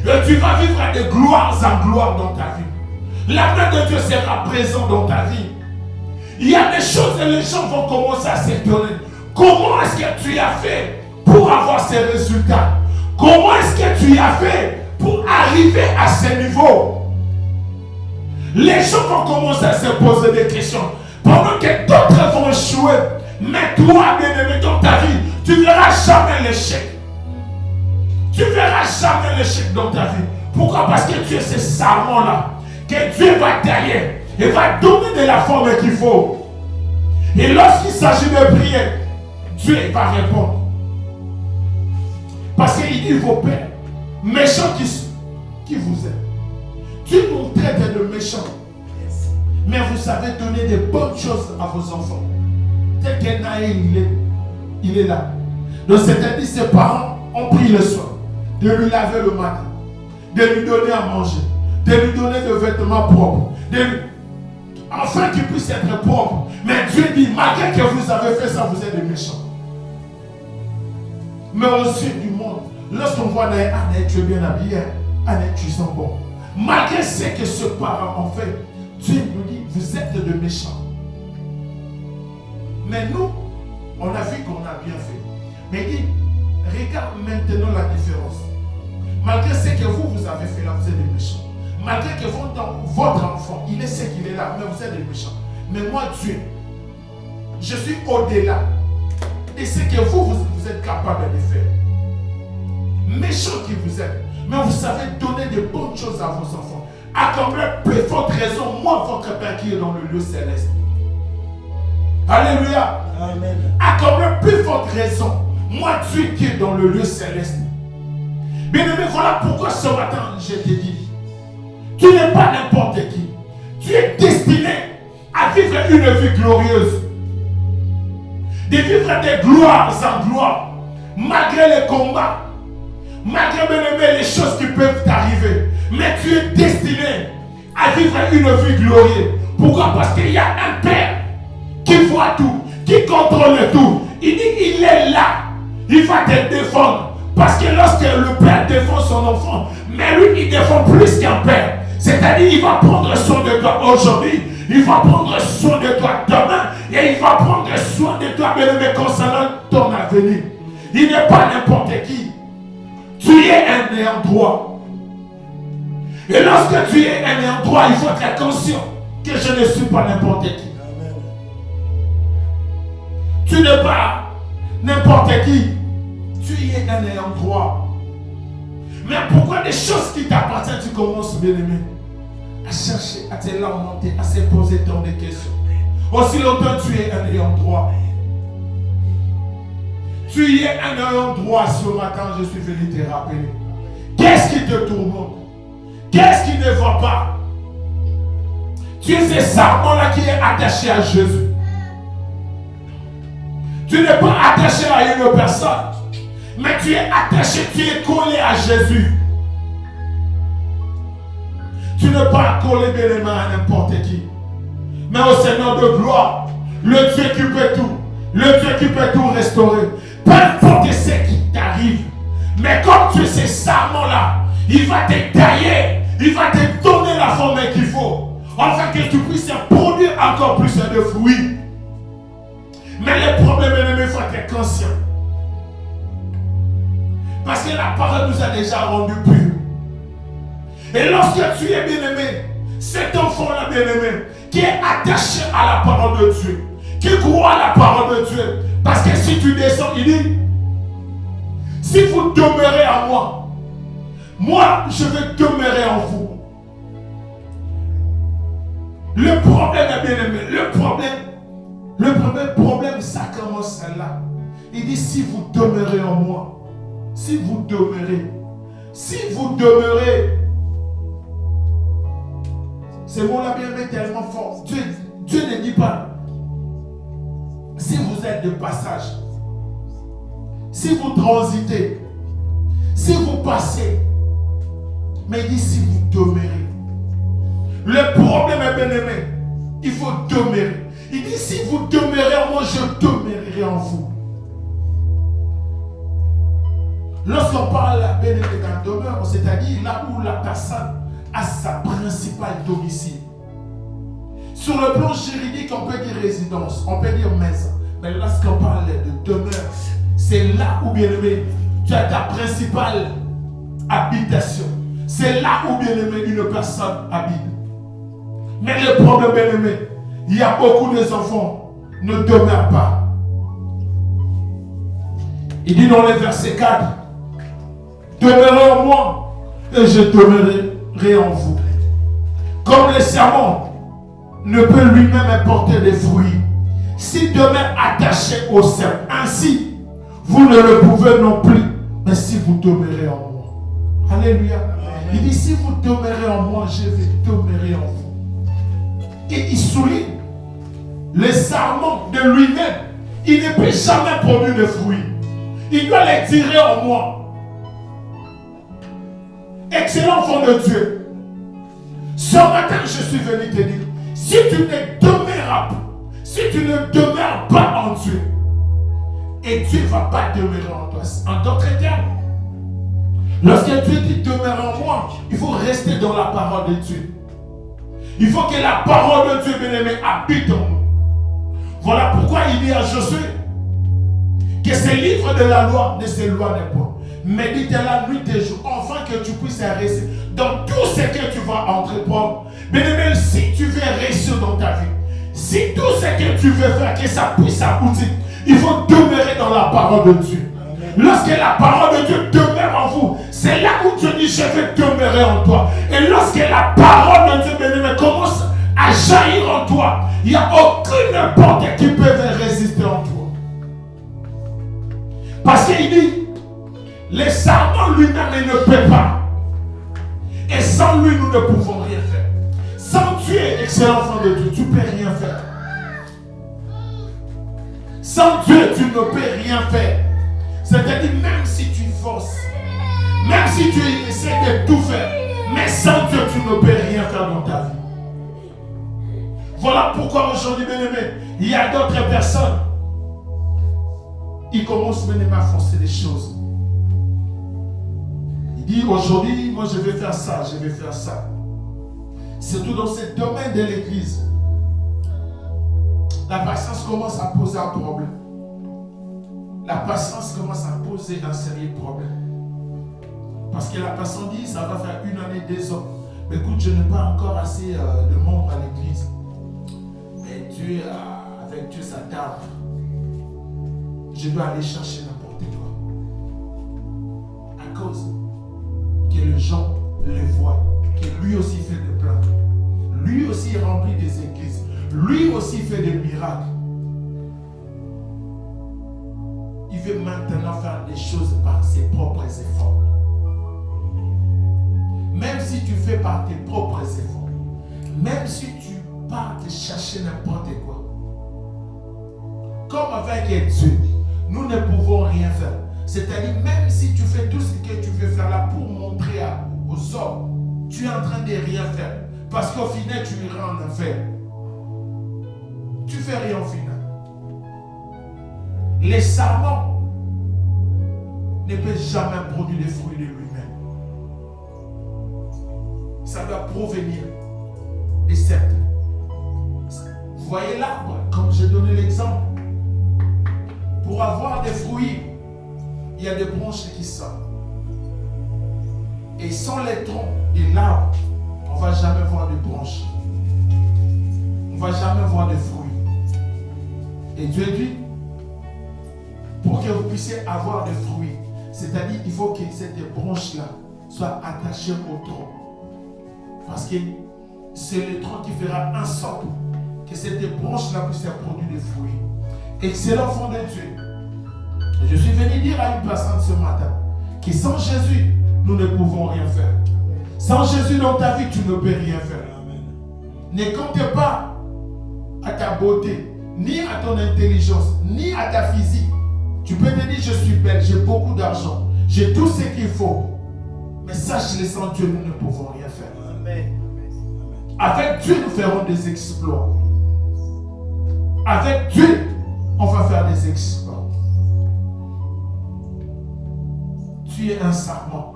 Et tu vas vivre de gloire en gloire dans ta vie. La main de Dieu sera présente dans ta vie. Il y a des choses et les gens vont commencer à s'étonner. Comment est-ce que tu as fait pour avoir ces résultats? Comment est-ce que tu as fait pour arriver à ce niveau? Les gens vont commencer à se poser des questions. Pendant que d'autres vont échouer. Mais toi, bien-aimé, dans ta vie, tu ne verras jamais l'échec. Tu ne verras jamais l'échec dans ta vie. Pourquoi? Parce que tu es ce serment-là que Dieu va tailler et va donner de la forme qu'il faut. Et lorsqu'il s'agit de prier, Dieu va répondre. Parce qu'il dit vos pères, méchants qui vous aiment. Dieu nous traite de méchants. Mais vous savez donner des bonnes choses à vos enfants. Tel qu'Enaï, il est là. Donc c'est-à-dire ses parents ont pris le soin de lui laver le matin, de lui donner à manger, de lui donner des vêtements propres, afin qu'il puisse être propre. Mais Dieu dit, malgré que vous avez fait ça, vous êtes des méchants. Mais aux yeux du monde, lorsqu'on voit Anaï, tu es bien habillé, Anaï, tu sens bon. Malgré ce que ce parent en fait, Dieu nous dit, vous êtes de méchants. Mais nous, on a vu qu'on a bien fait. Mais il dit, regarde maintenant la différence. Malgré ce que vous avez fait là, vous êtes des méchants. Malgré que votre enfant, il est ce qu'il est là, mais vous êtes des méchants. Mais moi, Dieu, je suis au-delà de ce que vous êtes capable de faire. Méchants qui vous êtes, mais vous savez donner de bonnes choses à vos enfants. À combien plus forte raison, moi, votre Père qui est dans le lieu céleste. Alléluia. Amen. À combien plus forte raison, moi, Dieu qui est dans le lieu céleste. Bien aimé, voilà pourquoi ce matin, je te dis, tu n'es pas n'importe qui. Tu es destiné à vivre une vie glorieuse. De vivre des gloires en gloire. Malgré les combats. Malgré, bien aimé, les choses qui peuvent t'arriver. Mais tu es destiné à vivre une vie glorieuse. Pourquoi? Parce qu'il y a un Père qui voit tout, qui contrôle tout. Il dit, il est là. Il va te défendre. Parce que lorsque le Père défend son enfant, mais lui, il défend plus qu'un Père. C'est-à-dire, il va prendre soin de toi aujourd'hui, il va prendre soin de toi demain, et il va prendre soin de toi, bien-aimé, concernant ton avenir. Il n'est pas n'importe qui. Tu es un ayant droit. Et lorsque tu es un ayant droit, il faut être conscient que je ne suis pas n'importe qui. Amen. Tu n'es pas n'importe qui. Tu es un ayant droit. Mais pourquoi des choses qui t'appartiennent, tu commences, bien-aimé, à chercher, à te lamenter, à se poser tant de questions. Aussi longtemps tu es un ayant droit. Tu es un ayant droit. Ce matin, je suis venu te rappeler. Qu'est-ce qui te tourmente? Qu'est-ce qui ne va pas? Tu es ce serment-là qui est attaché à Jésus. Tu n'es pas attaché à une personne. Mais tu es attaché, tu es collé à Jésus. Tu n'es pas collé bien les mains à n'importe qui. Mais au Seigneur de gloire, le Dieu qui peut tout, le Dieu qui peut tout restaurer. Peu importe ce qui t'arrive. Mais comme tu es ce serment-là, il va te tailler, il va te donner la forme qu'il faut. Afin que tu puisses produire encore plus de fruits. Mais le problème, il faut être conscient. Parce que la parole nous a déjà rendus purs. Et lorsque tu es bien-aimé, cet enfant-là bien-aimé, qui est attaché à la parole de Dieu, qui croit à la parole de Dieu, parce que si tu descends, il dit, si vous demeurez en moi, moi je vais demeurer en vous. Le problème est bien-aimé, le problème, ça commence là. Il dit, si vous demeurez en moi, si vous demeurez, ce mot-là bien tellement fort. Dieu ne dit pas, si vous êtes de passage, si vous transitez, si vous passez, mais il dit si vous demeurez. Le problème est bien aimé, il faut demeurer. Il dit si vous demeurez en moi, je demeurerai en vous. Lorsqu'on parle bien aimé d'un demeure, c'est-à-dire là où la personne a sa principale domicile. Sur le plan juridique, on peut dire résidence, on peut dire maison. Mais lorsqu'on parle de demeure, c'est là où bien aimé, tu as ta principale habitation. C'est là où bien aimé une personne habite. Mais le problème bien aimé, il y a beaucoup d'enfants qui ne demeurent pas. Il dit dans le verset 4, demeurez en moi et je demeurerai en vous. Comme le serment ne peut lui-même apporter des fruits s'il demeure attaché au serment, ainsi vous ne le pouvez non plus mais si vous demeurez en moi. Alléluia. Il dit, si vous demeurez en moi, je vais demeurer en vous. Et il souligne le sarment de lui-même. Il ne peut jamais produire de fruits. Il doit les tirer en moi. Excellent enfant de Dieu. Ce matin, je suis venu te dire, si tu ne demeures pas, si tu ne demeures pas en Dieu, et Dieu ne va pas demeurer en toi. En d'autres termes, lorsque Dieu dit demeure en moi, il faut rester dans la parole de Dieu. Il faut que la parole de Dieu, bien-aimé, habite en nous. Voilà pourquoi il dit à Josué que ce livre de la loi ne s'éloigne pas. Médite la nuit et jour, afin que tu puisses rester dans tout ce que tu vas entreprendre. Bien-aimé, si tu veux réussir dans ta vie, si tout ce que tu veux faire, que ça puisse aboutir, il faut demeurer dans la parole de Dieu. Lorsque la parole de Dieu demeure en vous, c'est là où Dieu dit, je vais demeurer en toi. Et lorsque la parole de Dieu, bien-aimé, commence à jaillir en toi, il n'y a aucune porte qui peut résister en toi. Parce qu'il dit, le serment lui-même il ne peut pas. Et sans lui, nous ne pouvons rien faire. Sans Dieu, excellent enfant de Dieu, tu ne peux rien faire. Sans Dieu, tu ne peux rien faire. C'est-à-dire, même si tu forces, même si tu essaies de tout faire, mais sans Dieu, tu ne peux rien faire dans ta vie. Voilà pourquoi aujourd'hui, bien-aimé, il y a d'autres personnes. Ils commencent même à forcer les choses. Il dit aujourd'hui, moi je vais faire ça, je vais faire ça. Surtout dans ce domaine de l'église. La patience commence à poser un problème. La patience commence à poser un sérieux problème. Parce que la personne dit, ça va faire 1 année, 2 ans. Mais écoute, je n'ai pas encore assez de membres à l'église. Mais Dieu, avec Dieu, ça tarde. Je dois aller chercher n'importe quoi. À cause que les gens le voient, que lui aussi fait des plans. Lui aussi remplit des églises. Lui aussi fait des miracles. Il veut maintenant faire des choses par ses propres efforts. Même si tu fais par tes propres efforts, même si tu pars te chercher n'importe quoi, comme avec Dieu, nous ne pouvons rien faire. C'est-à-dire, même si tu fais tout ce que tu veux faire là pour montrer aux hommes, tu es en train de rien faire. Parce qu'au final, tu iras en enfer. Tu fais rien au final. Les serments ne peuvent jamais produire les fruits de lui-même. Ça doit provenir des cercles. Vous voyez l'arbre, comme j'ai donné l'exemple. Pour avoir des fruits, il y a des branches qui sortent. Et sans les troncs de l'arbre, on ne va jamais voir de branches. On ne va jamais voir de fruits. Et Dieu dit, pour que vous puissiez avoir des fruits, c'est-à-dire il faut que cette branche-là soit attachée au tronc. Parce que c'est le tronc qui fera en sorte que cette branche-là puisse produire des fruits. Excellent enfant de Dieu. Je suis venu dire à une personne ce matin que sans Jésus, nous ne pouvons rien faire. Sans Jésus dans ta vie, tu ne peux rien faire. Ne compte pas à ta beauté, ni à ton intelligence, ni à ta physique. Tu peux te dire, je suis belle, j'ai beaucoup d'argent, j'ai tout ce qu'il faut. Mais sache-le, sans Dieu, nous ne pouvons rien faire. Amen. Avec Dieu, nous ferons des exploits. Avec Dieu, on va faire des exploits. Tu es un sarment.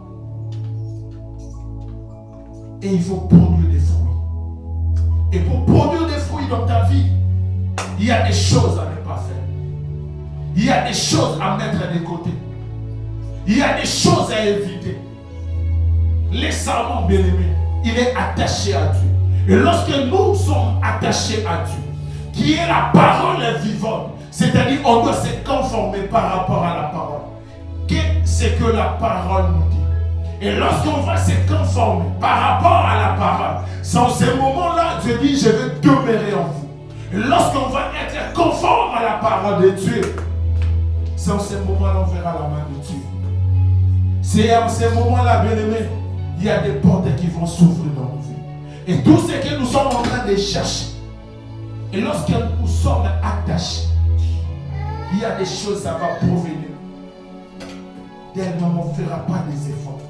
Et il faut produire des fruits. Et pour produire des fruits dans ta vie, il y a des choses à ne pas faire. Il y a des choses à mettre de côté. Il y a des choses à éviter. Le sarment, bien-aimé, il est attaché à Dieu. Et lorsque nous sommes attachés à Dieu, qui est la parole vivante, c'est-à-dire on doit se conformer par rapport à la parole. Qu'est-ce que la parole nous dit? Et lorsqu'on va se conformer par rapport à la parole, c'est en ce moment-là, Dieu dit, je vais demeurer en vous. Et lorsqu'on va être conforme à la parole de Dieu, c'est en ce moment-là, on verra la main de Dieu. C'est en ces moments-là, bien-aimés, il y a des portes qui vont s'ouvrir dans nos vies. Et tout ce que nous sommes en train de chercher, et lorsque nous sommes attachés, il y a des choses, ça va provenir. Tellement on ne fera pas des efforts.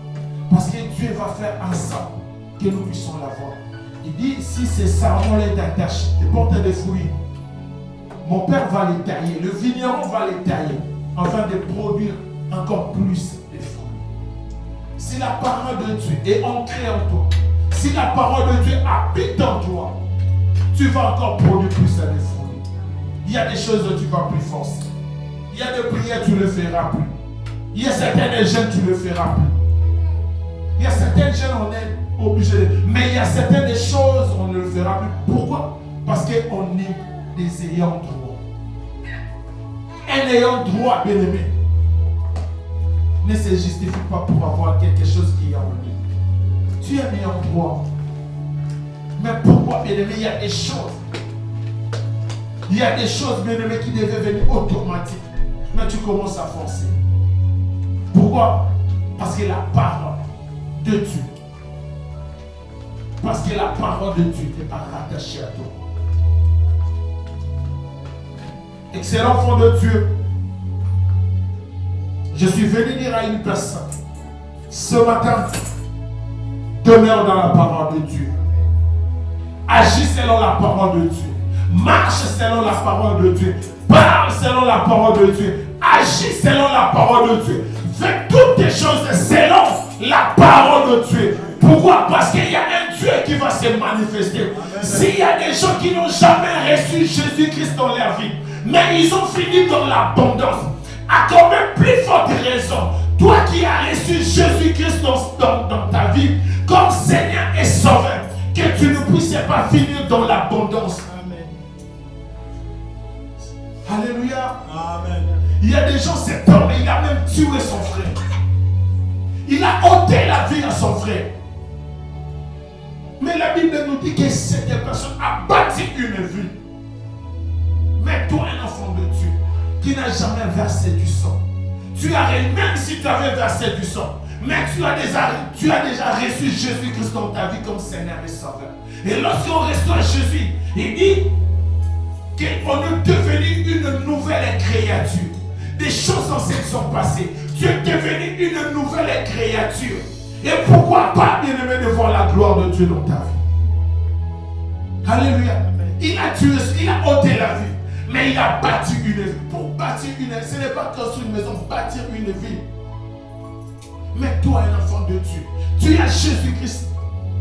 Parce que Dieu va faire ensemble que nous puissions l'avoir. Il dit, si ces sarments est attaché, des portes de fruits, mon Père va les tailler, le vigneron va les tailler, afin de produire encore plus de fruits. Si la parole de Dieu est ancrée en toi, si la parole de Dieu habite en toi, tu vas encore produire plus de fruits. Il y a des choses que tu ne vas plus forcer. Il y a des prières, tu ne le feras plus. Il y a certaines jeunes, tu ne le feras plus. Il y a certaines jeunes, on est obligé. Mais il y a certaines choses, on ne le fera plus. Pourquoi? Parce qu'on est des ayants droit. Un ayant droit, bien-aimé, ne se justifie pas pour avoir quelque chose qui est en lui. Tu es un ayant droit. Mais pourquoi, bien-aimé, il y a des choses. Il y a des choses, bien-aimé, qui devaient venir automatiques. Mais tu commences à forcer. Pourquoi? Parce que la parole de Dieu. Parce que la parole de Dieu n'est pas rattachée à toi. Excellent enfant de Dieu. Je suis venu dire à une personne, ce matin, demeure dans la parole de Dieu. Agis selon la parole de Dieu. Marche selon la parole de Dieu. Parle selon la parole de Dieu. Agis selon la parole de Dieu. Fais toutes les choses selon la parole de Dieu. Pourquoi? Parce qu'il y a un Dieu qui va se manifester. S'il y a des gens qui n'ont jamais reçu Jésus-Christ dans leur vie, mais ils ont fini dans l'abondance, à quand même plus forte raison, toi qui as reçu Jésus-Christ dans ta vie comme Seigneur et Sauveur, que tu ne puisses pas finir dans l'abondance. Alléluia. Amen. Il y a des gens, cet homme, il a même tué son frère. Il a ôté la vie à son frère. Mais la Bible nous dit que cette personne a bâti une vie. Mais toi, un enfant de Dieu, qui n'a jamais versé du sang, tu as, même si tu avais versé du sang, mais tu as déjà reçu Jésus-Christ dans ta vie comme Seigneur et Sauveur. Et lorsqu'on reçoit Jésus, il dit qu'on est devenu une nouvelle créature. Des choses anciennes sont passées. Tu es devenu une nouvelle créature. Et pourquoi pas, bien-aimé, de voir la gloire de Dieu dans ta vie? Alléluia. Il a tué, il a ôté la vie. Mais il a bâti une vie. Pour bâtir une vie, ce n'est pas construire une maison, bâtir une vie. Mais toi, un enfant de Dieu, tu as Jésus-Christ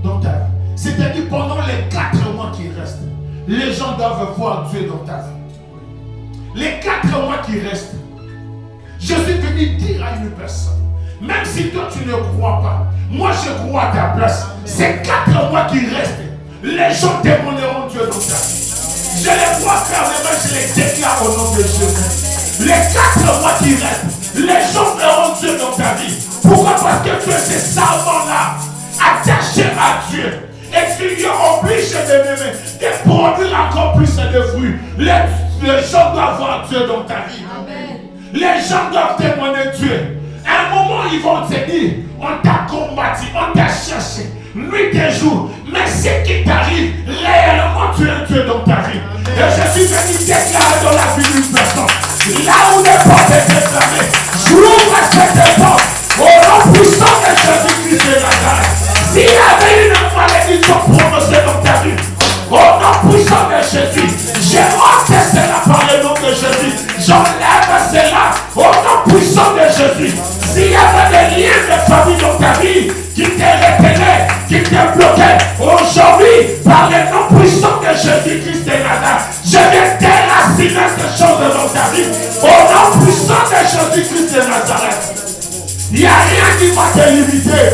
dans ta vie. C'est-à-dire pendant les 4 mois qui restent, les gens doivent voir Dieu dans ta vie. Les 4 mois qui restent, je suis venu dire à une personne, même si toi tu ne crois pas, moi je crois à ta place. Ces 4 mois qui restent, les gens témoigneront Dieu dans ta vie. Je les vois fermement, je les déclare au nom de Jésus. Les 4 mois qui restent, les gens verront Dieu dans ta vie. Pourquoi? Parce que tu es ces serments-là, attachés à Dieu. Et tu lui obliges de produire encore plus de fruits. Les gens doivent voir Dieu dans ta vie. Amen. Les gens doivent témoigner Dieu. À un moment, ils vont te dire, on t'a combattu, on t'a cherché, nuit et jour. Mais ce qui t'arrive, réellement, tu es un Dieu dans ta vie. Amen. Et je suis venu déclarer dans la vie d'une personne, là où les portes étaient fermées, j'ouvre cette porte au nom puissant de Jésus-Christ de Nazareth. S'il y avait une malédiction prononcée dans ta vie, au nom puissant de Jésus, j'ai ôté cela par le nom de Jésus. J'enlève cela au nom puissant de Jésus. S'il y avait des liens de famille dans ta vie qui te retenaient, qui te bloquaient, aujourd'hui, par le nom puissant de Jésus-Christ de Nazareth, je viens déraciner ces choses dans ta vie. Au nom puissant de Jésus-Christ de Nazareth. Il n'y a rien qui va te limiter.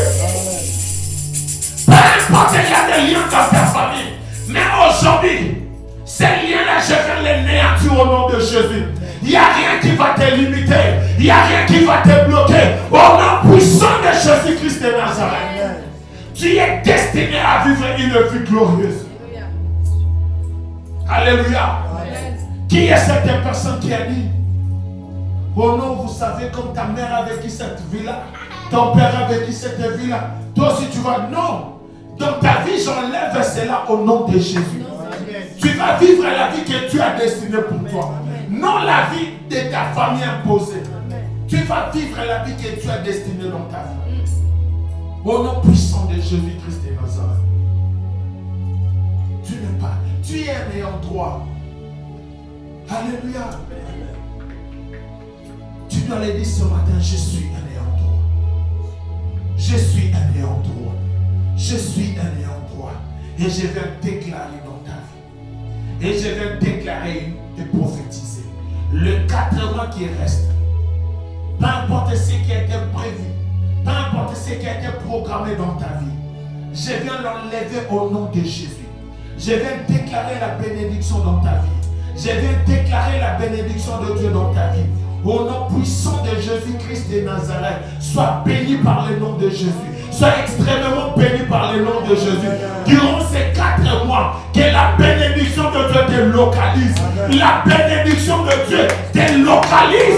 Peu importe, il y a des liens dans ta famille. Mais aujourd'hui, ces liens-là, je viens les néantir au nom de Jésus. Il n'y a rien qui va te limiter. Il n'y a rien qui va te bloquer. Au nom puissant de Jésus-Christ de Nazareth. Tu es destiné à vivre une vie glorieuse. Alléluia. Amen. Qui est cette personne qui a dit, oh non, vous savez, comme ta mère a vécu cette vie-là, ton père avait dit cette vie-là. Toi aussi tu vas, non. Dans ta vie, j'enlève cela au nom de Jésus. Tu vas vivre la vie que tu as destinée pour toi. Non la vie de ta famille imposée. Tu vas vivre la vie que tu as destinée dans ta vie. Au nom puissant de Jésus-Christ de Nazareth. Tu n'es pas, tu es un ayant droit. Alléluia. Tu dois le dire ce matin, je suis un ayant droit. Je suis un ayant droit. Je suis un ayant droit. Et je vais déclarer dans ta vie. Et je vais déclarer et prophétiser. Le 4 mois qui reste, peu importe ce qui a été prévu, peu importe ce qui a été programmé dans ta vie, je viens l'enlever au nom de Jésus. Je viens déclarer la bénédiction dans ta vie. Je viens déclarer la bénédiction de Dieu dans ta vie. Au nom puissant de Jésus-Christ de Nazareth, sois béni par le nom de Jésus. Sois extrêmement béni par le nom de Jésus. Durant ces 4 mois, que la bénédiction de Dieu te localise. La bénédiction de Dieu te localise